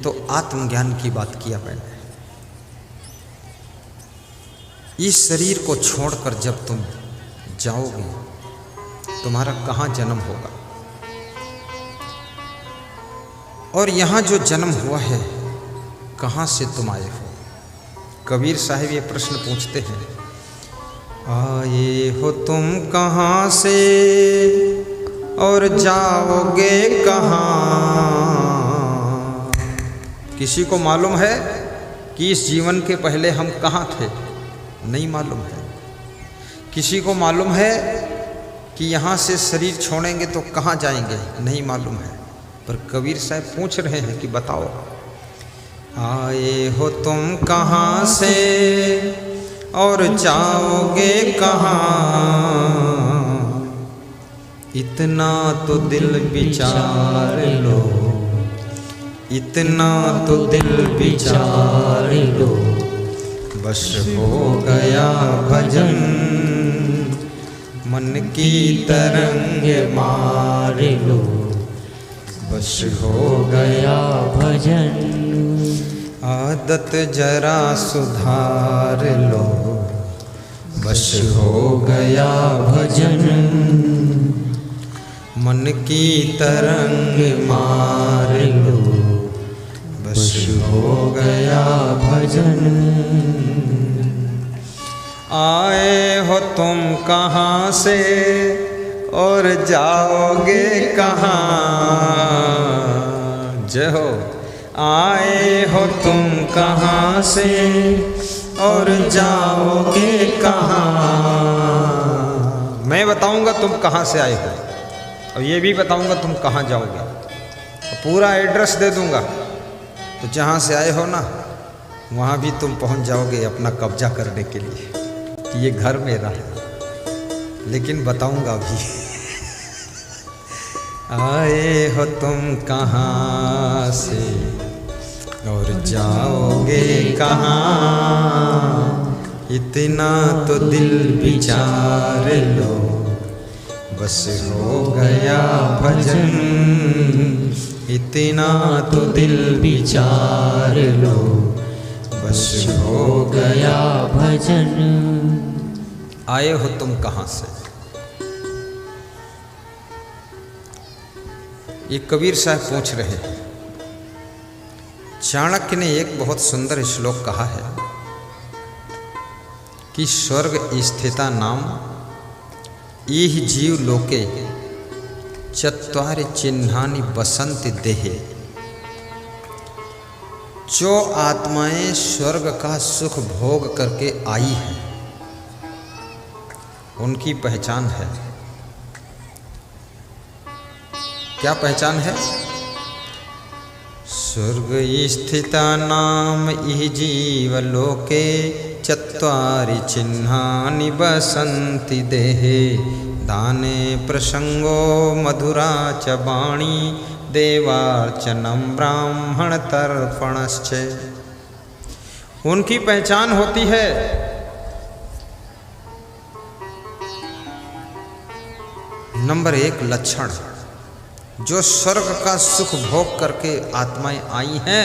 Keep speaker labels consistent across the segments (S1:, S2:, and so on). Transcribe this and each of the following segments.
S1: तो आत्मज्ञान की बात किया मैंने। इस शरीर को छोड़कर जब तुम जाओगे तुम्हारा कहाँ जन्म होगा, और यहाँ जो जन्म हुआ है कहाँ से तुम आए हो। कबीर साहिब ये प्रश्न पूछते हैं, आए हो तुम कहाँ से और जाओगे कहाँ। किसी को मालूम है कि इस जीवन के पहले हम कहाँ थे? नहीं मालूम है। किसी को मालूम है कि यहाँ से शरीर छोड़ेंगे तो कहाँ जाएंगे? नहीं मालूम है। पर कबीर साहब पूछ रहे हैं कि बताओ, आए हो तुम कहाँ से और जाओगे कहाँ। इतना तो दिल विचार लो, इतना तो दिल विचार लो, बस हो गया भजन मन की तरंग मार लो, बस हो गया भजन। आदत जरा सुधार लो, बस हो गया भजन। मन की तरंग मार लो, बस हो गया भजन। आए हो तुम कहाँ से और जाओगे कहाँ। जय हो। आए हो तुम कहाँ से और जाओगे कहाँ। मैं बताऊंगा तुम कहाँ से आए हो, और ये भी बताऊंगा तुम कहाँ जाओगे। पूरा एड्रेस दे दूंगा, तो जहाँ से आए हो ना वहाँ भी तुम पहुँच जाओगे अपना कब्जा करने के लिए कि ये घर मेरा है। लेकिन बताऊंगा भी। आए हो तुम कहाँ से और जाओगे कहाँ। इतना तो दिल विचार लो, बस हो गया भजन। इतना तो दिल विचार लो, बस हो गया भजन। आए हो तुम कहाँ से। ये कबीर साहब पूछ रहे हैं। चाणक्य ने एक बहुत सुंदर श्लोक कहा है कि स्वर्ग स्थिता नाम इह जीव लोके चत्वारि चिन्हानि बसंति देहे। जो आत्माएं स्वर्ग का सुख भोग करके आई हैं उनकी पहचान है। क्या पहचान है? स्वर्ग स्थिता नाम इह जीव लोके चत्वारि चिन्हानि बसंति देहे। दाने प्रसंगो मधुरा च वाणी देवार्चनम ब्राह्मण तर्पणश्च। उनकी पहचान होती है नंबर 1 लक्षण। जो स्वर्ग का सुख भोग करके आत्माएं आई हैं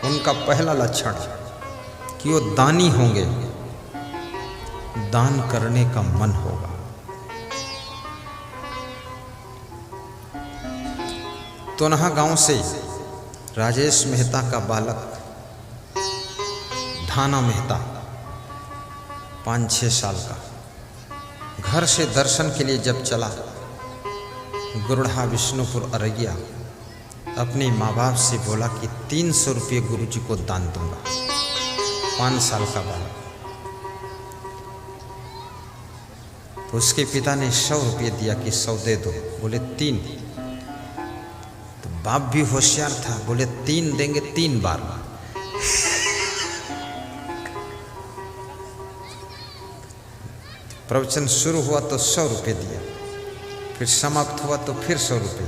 S1: उनका पहला लक्षण कि वो दानी होंगे, दान करने का मन होगा। तोनहा गांव से राजेश मेहता का बालक ढाना मेहता 5-6 साल का घर से दर्शन के लिए जब चला गुरुढ़ा विष्णुपुर अररिया, अपने माँ बाप से बोला कि 300 रुपये गुरु जी को दान दूंगा। 5 साल का बालक। तो उसके पिता ने 100 रुपये दिया कि 100 दे दो। बोले 3। तो बाप भी होशियार था, बोले 3 देंगे 3 बार। प्रवचन शुरू हुआ तो 100 रुपये दिया, फिर समाप्त हुआ तो फिर 100 रुपये।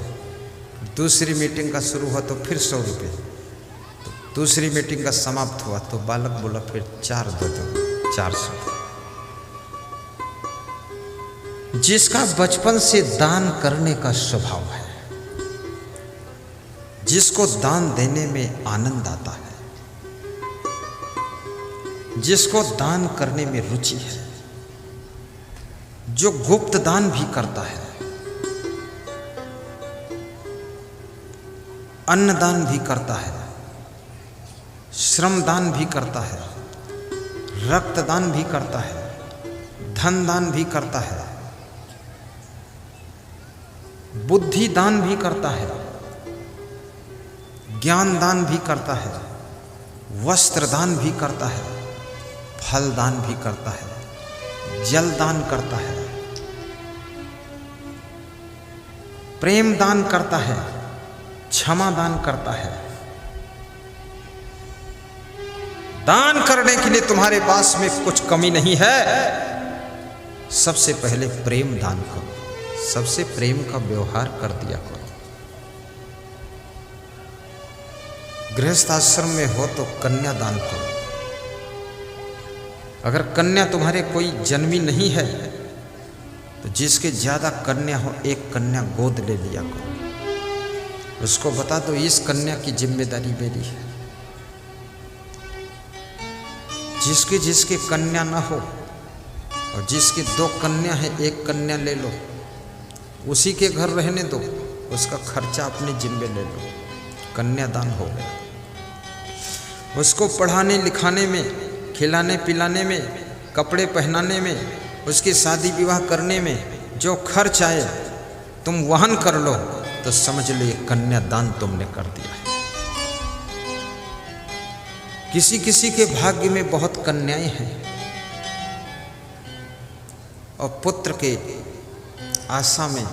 S1: दूसरी मीटिंग का शुरू हुआ तो फिर 100 रुपये। तो दूसरी मीटिंग का समाप्त हुआ तो बालक बोला फिर 4 दे दो, 400। जिसका बचपन से दान करने का स्वभाव है, जिसको दान देने में आनंद आता है, जिसको दान करने में रुचि है, जो गुप्त दान भी करता है, अन्नदान भी करता है, श्रमदान भी करता है, रक्तदान भी करता है, धन दान भी करता है, बुद्धि दान भी करता है, ज्ञान दान भी करता है, वस्त्र दान भी करता है, फल दान भी करता है, जल दान करता है, प्रेम दान करता है, क्षमा दान करता है। दान करने के लिए तुम्हारे पास में कुछ कमी नहीं है। सबसे पहले प्रेम दान करो, सबसे प्रेम का व्यवहार कर दिया करो। गृहस्थ आश्रम में हो तो कन्या दान करो। अगर कन्या तुम्हारे कोई जन्मी नहीं है तो जिसके ज्यादा कन्या हो एक कन्या गोद ले लिया करो। उसको बता दो इस कन्या की जिम्मेदारी मेरी है। जिसके जिसके कन्या ना हो और जिसकी 2 कन्या है एक कन्या ले लो, उसी के घर रहने दो, उसका खर्चा अपने जिम्मे ले लो। कन्यादान हो गया। उसको पढ़ाने लिखाने में, खिलाने पिलाने में, कपड़े पहनाने में, उसकी शादी विवाह करने में जो खर्च आए तुम वहन कर लो तो समझ लो ये कन्यादान तुमने कर दिया है। किसी किसी के भाग्य में बहुत कन्याएं हैं और पुत्र के आशा में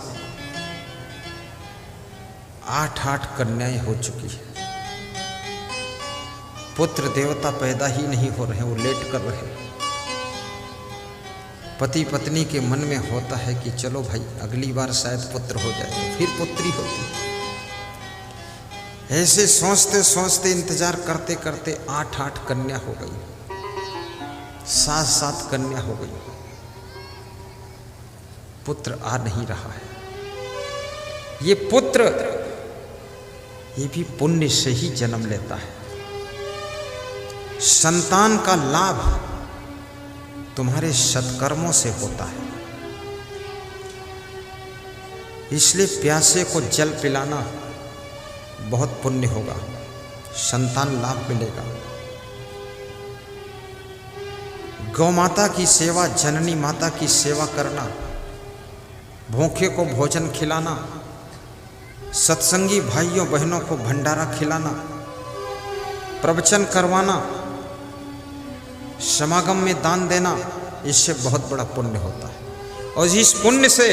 S1: 8-8 कन्याएं हो चुकी है। पुत्र देवता पैदा ही नहीं हो रहे, वो लेट कर रहे। पति पत्नी के मन में होता है कि चलो भाई अगली बार शायद पुत्र हो जाए, तो फिर पुत्री होती। ऐसे सोचते सोचते इंतजार करते करते 8-8 कन्या हो गई, 7-7 कन्या हो गई। पुत्र आ नहीं रहा है। ये पुत्र ये भी पुण्य से ही जन्म लेता है। संतान का लाभ तुम्हारे सत्कर्मों से होता है। इसलिए प्यासे को जल पिलाना बहुत पुण्य होगा, संतान लाभ मिलेगा। गौ माता की सेवा, जननी माता की सेवा करना, भूखे को भोजन खिलाना, सत्संगी भाइयों बहनों को भंडारा खिलाना, प्रवचन करवाना, समागम में दान देना, इससे बहुत बड़ा पुण्य होता है। और इस पुण्य से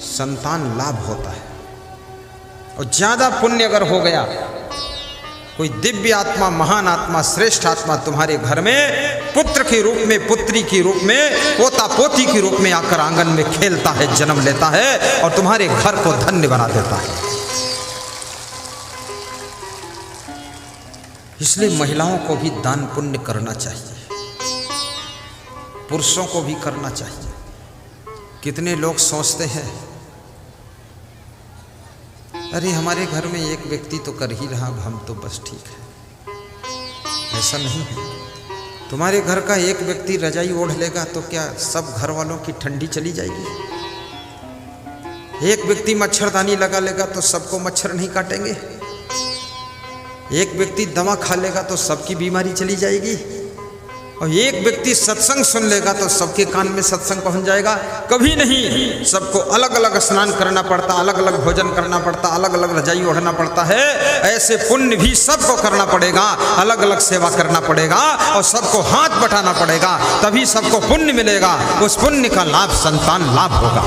S1: संतान लाभ होता है। और ज्यादा पुण्य अगर हो गया, कोई दिव्य आत्मा, महान आत्मा, श्रेष्ठ आत्मा तुम्हारे घर में पुत्र के रूप में, पुत्री के रूप में, पोता पोती के रूप में आकर आंगन में खेलता है, जन्म लेता है और तुम्हारे घर को धन्य बना देता है। इसलिए महिलाओं को भी दान पुण्य करना चाहिए, पुरुषों को भी करना चाहिए। कितने लोग सोचते हैं अरे हमारे घर में एक व्यक्ति तो कर ही रहा, हम तो बस ठीक है। ऐसा नहीं है। तुम्हारे घर का एक व्यक्ति रजाई ओढ़ लेगा तो क्या सब घर वालों की ठंडी चली जाएगी? एक व्यक्ति मच्छरदानी लगा लेगा तो सबको मच्छर नहीं काटेंगे? एक व्यक्ति दवा खा लेगा तो सबकी बीमारी चली जाएगी? और एक व्यक्ति सत्संग सुन लेगा तो सबके कान में सत्संग पहुंच जाएगा? कभी नहीं। सबको अलग अलग स्नान करना पड़ता, अलग अलग भोजन करना पड़ता, अलग अलग रजाई ओढ़ना पड़ता है। ऐसे पुण्य भी सबको करना पड़ेगा, अलग अलग सेवा करना पड़ेगा और सबको हाथ बटाना पड़ेगा, तभी सबको पुण्य मिलेगा। उस पुण्य का लाभ संतान लाभ होगा।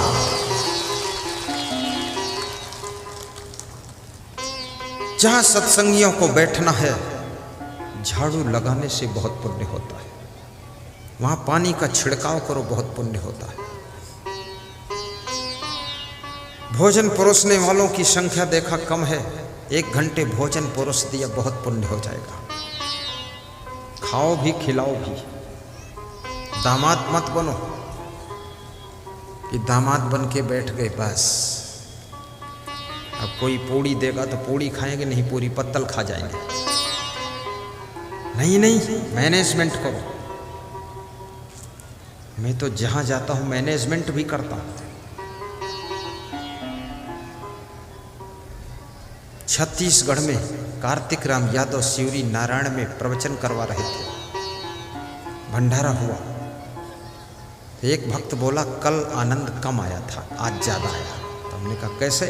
S1: जहां सत्संगियों को बैठना है, झाड़ू लगाने से बहुत पुण्य होता है। वहां पानी का छिड़काव करो, बहुत पुण्य होता है। भोजन परोसने वालों की संख्या देखा कम है, 1 घंटे भोजन परोस दिया, बहुत पुण्य हो जाएगा। खाओ भी खिलाओ भी। दामाद मत बनो कि दामाद बन के बैठ गए बस। अब कोई पूड़ी देगा तो पूड़ी खाएंगे, नहीं पूरी पत्तल खा जाएंगे। नहीं नहीं, मैनेजमेंट करो। मैं तो जहां जाता हूं मैनेजमेंट भी करता हूं। छत्तीसगढ़ में कार्तिक राम यादव सिवरी नारायण में प्रवचन करवा रहे थे, भंडारा हुआ। एक भक्त बोला कल आनंद कम आया था, आज ज्यादा आया। तो हमने कहा कैसे?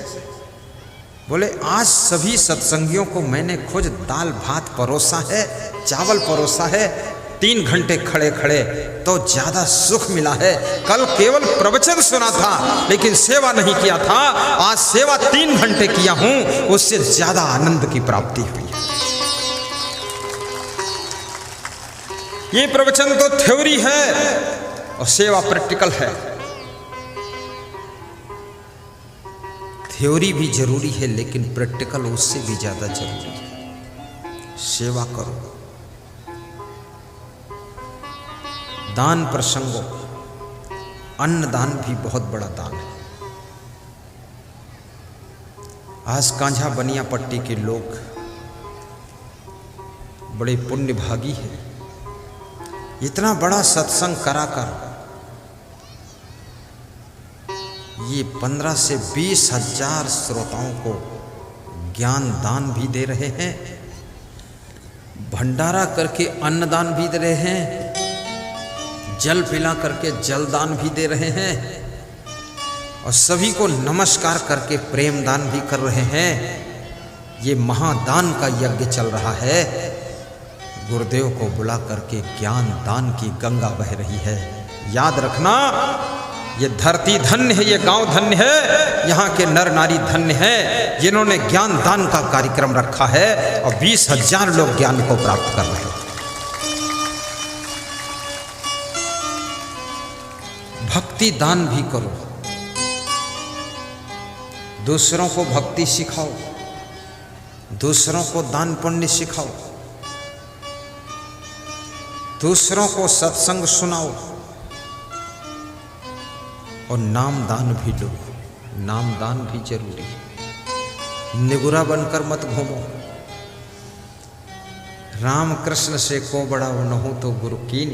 S1: बोले आज सभी सत्संगियों को मैंने खुद दाल भात परोसा है, चावल परोसा है, 3 घंटे खड़े खड़े तो ज्यादा सुख मिला है। कल केवल प्रवचन सुना था लेकिन सेवा नहीं किया था, आज सेवा 3 घंटे किया हूं, उससे ज्यादा आनंद की प्राप्ति हुई है। ये प्रवचन तो थ्योरी है और सेवा प्रैक्टिकल है। थ्योरी भी जरूरी है लेकिन प्रैक्टिकल उससे भी ज्यादा जरूरी है। सेवा करो। दान प्रसंगों, अन्नदान भी बहुत बड़ा दान है। आज कांझा बनिया पट्टी के लोग बड़े पुण्यभागी हैं। इतना बड़ा सत्संग कराकर ये 15 से 20 हजार श्रोताओं को ज्ञान दान भी दे रहे हैं, भंडारा करके अन्नदान भी दे रहे हैं, जल पिला करके जलदान भी दे रहे हैं और सभी को नमस्कार करके प्रेम दान भी कर रहे हैं। ये महादान का यज्ञ चल रहा है। गुरुदेव को बुला करके ज्ञान दान की गंगा बह रही है। याद रखना, ये धरती धन्य है, ये गांव धन्य है, यहाँ के नर नारी धन्य है जिन्होंने ज्ञान दान का कार्यक्रम रखा है और 20 हजार लोग ज्ञान को प्राप्त कर रहे हैं। भक्ति दान भी करो, दूसरों को भक्ति सिखाओ, दूसरों को दान पुण्य सिखाओ, दूसरों को सत्संग सुनाओ और नाम दान भी लो। नाम दान भी जरूरी है। निगुरा बनकर मत घूमो। राम कृष्ण से को बड़ा न हो तो गुरु कीन,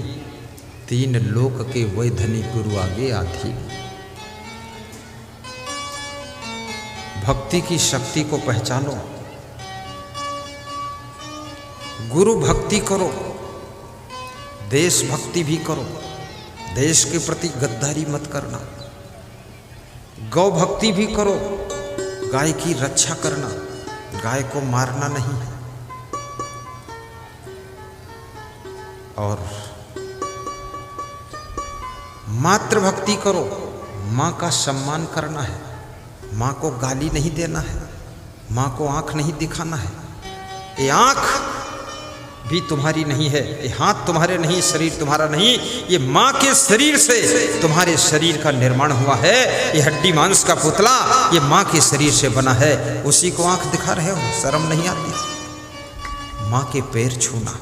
S1: 3 लोक के वै धनी गुरु आगे आधी। भक्ति की शक्ति को पहचानो, गुरु भक्ति करो, देशभक्ति भी करो, देश के प्रति गद्दारी मत करना, गौ भक्ति भी करो, गाय की रक्षा करना, गाय को मारना नहीं है। और मातृभक्ति करो, माँ का सम्मान करना है, माँ को गाली नहीं देना है, माँ को आंख नहीं दिखाना है। ये आंख भी तुम्हारी नहीं है, ये हाथ तुम्हारे नहीं, शरीर तुम्हारा नहीं, ये माँ के शरीर से तुम्हारे शरीर का निर्माण हुआ है। ये हड्डी मांस का पुतला ये माँ के शरीर से बना है, उसी को आंख दिखा रहे हो, शर्म नहीं आती? माँ के पैर छूना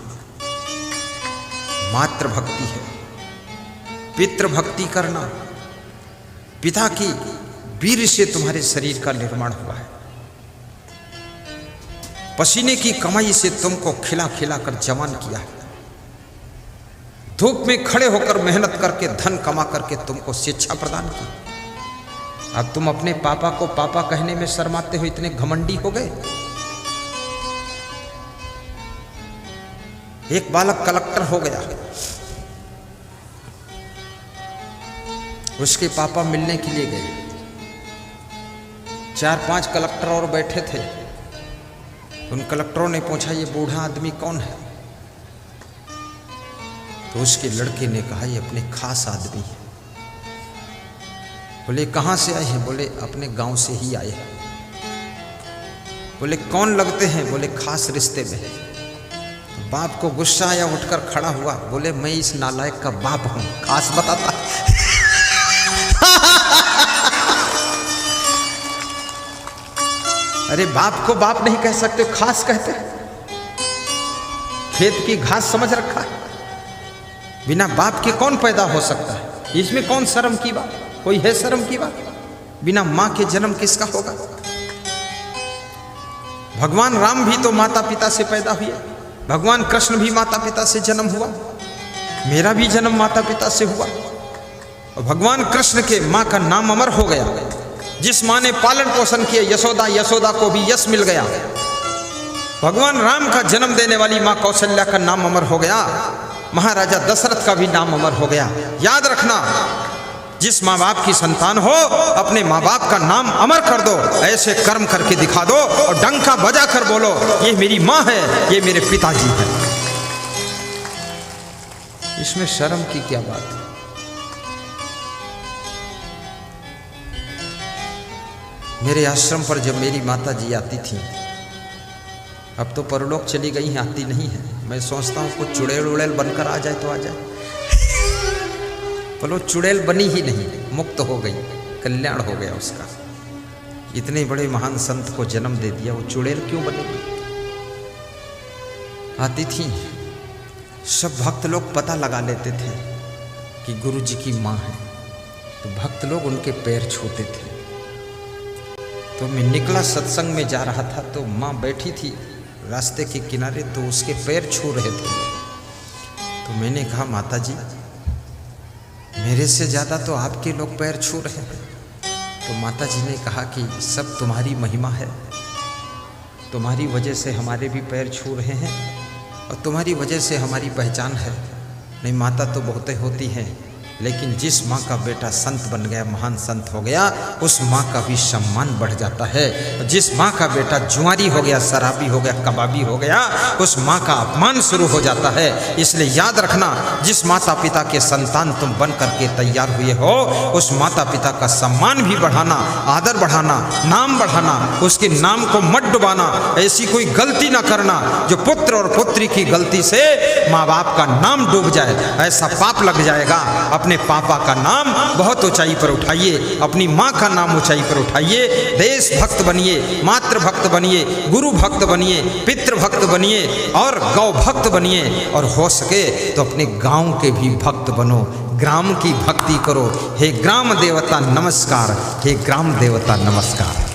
S1: मातृभक्ति है। पितृभक्ति करना, पिता की वीर से तुम्हारे शरीर का निर्माण हुआ है। पसीने की कमाई से तुमको खिला खिला कर जवान किया है। धूप में खड़े होकर मेहनत करके धन कमा करके तुमको शिक्षा प्रदान की। अब तुम अपने पापा को पापा कहने में शर्माते हो, इतने घमंडी हो गए। एक बालक कलेक्टर हो गया, उसके पापा मिलने के लिए गए। 4-5 कलेक्टर और बैठे थे। उन कलेक्टरों ने पूछा ये बूढ़ा आदमी कौन है? तो उसके लड़के ने कहा ये अपने खास आदमी है। बोले कहाँ से आए हैं? बोले अपने गांव से ही आए हैं। बोले कौन लगते हैं? बोले खास रिश्ते में। तो बाप को गुस्सा आया, उठकर खड़ा हुआ, बोले मैं इस नालायक का बाप हूं, खास बताता। अरे बाप को बाप नहीं कह सकते, खास कहते हैं। खेत की घास समझ रखा है। बिना बाप के कौन पैदा हो सकता है? इसमें कौन शर्म की बात? कोई है शर्म की बात? बिना माँ के जन्म किसका होगा? भगवान राम भी तो माता पिता से पैदा हुए, भगवान कृष्ण भी माता पिता से जन्म हुआ, मेरा भी जन्म माता पिता से हुआ। और भगवान कृष्ण के माँ का नाम अमर हो गया। जिस माँ ने पालन पोषण किया यशोदा, यशोदा को भी यश मिल गया। भगवान राम का जन्म देने वाली माँ कौशल्या का नाम अमर हो गया। महाराजा दशरथ का भी नाम अमर हो गया। याद रखना, जिस माँ बाप की संतान हो अपने माँ बाप का नाम अमर कर दो, ऐसे कर्म करके दिखा दो और डंका बजा कर बोलो ये मेरी माँ है, ये मेरे पिताजी है। इसमें शर्म की क्या बात है? मेरे आश्रम पर जब मेरी माता जी आती थी, अब तो परलोक चली गई हैं, आती नहीं है। मैं सोचता हूँ कुछ चुड़ैल उड़ैल बनकर आ जाए तो आ जाए, बोलो चुड़ैल बनी ही नहीं, मुक्त हो गई, कल्याण हो गया उसका। इतने बड़े महान संत को जन्म दे दिया, वो चुड़ैल क्यों बनेगी? आती थी, सब भक्त लोग पता लगा लेते थे कि गुरु जी की माँ है, तो भक्त लोग उनके पैर छूते थे। तो मैं निकला, सत्संग में जा रहा था, तो माँ बैठी थी रास्ते के किनारे, तो उसके पैर छू रहे थे। तो मैंने कहा माता जी, मेरे से ज़्यादा तो आपके लोग पैर छू रहे हैं। तो माता जी ने कहा कि सब तुम्हारी महिमा है, तुम्हारी वजह से हमारे भी पैर छू रहे हैं और तुम्हारी वजह से हमारी पहचान है। नहीं, माता तो बहुतें होती हैं, लेकिन जिस माँ का बेटा संत बन गया, महान संत हो गया, उस माँ का भी सम्मान बढ़ जाता है। और जिस माँ का बेटा जुआरी हो गया, शराबी हो गया, कबाबी हो गया, उस माँ का अपमान शुरू हो जाता है। इसलिए याद रखना, जिस माता पिता के संतान तुम बन करके तैयार हुए हो, उस माता पिता का सम्मान भी बढ़ाना, आदर बढ़ाना, नाम बढ़ाना, उसके नाम को मत डुबाना। ऐसी कोई गलती ना करना जो पुत्र और पुत्री की गलती से माँ बाप का नाम डूब जाए, ऐसा पाप लग जाएगा। अपने पापा का नाम बहुत ऊंचाई पर उठाइए, अपनी माँ का नाम ऊंचाई पर उठाइए। देश भक्त बनिए, मातृ भक्त बनिए, गुरु भक्त बनिए, पितृ भक्त बनिए और गौ भक्त बनिए। और हो सके तो अपने गांव के भी भक्त बनो, ग्राम की भक्ति करो। हे ग्राम देवता नमस्कार, हे ग्राम देवता नमस्कार।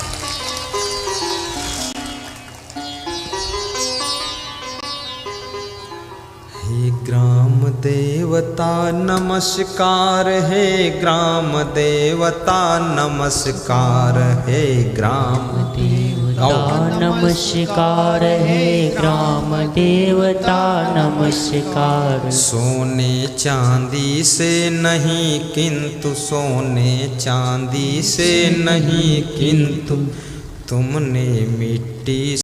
S1: हे ग्राम देवता नमस्कार, हे ग्राम देवता नमस्कार, हे ग्राम देवता
S2: नमस्कार, हे ग्राम देवता नमस्कार।
S1: सोने चांदी से नहीं किंतु, सोने चांदी से नहीं किंतु, तुमने मिट्टी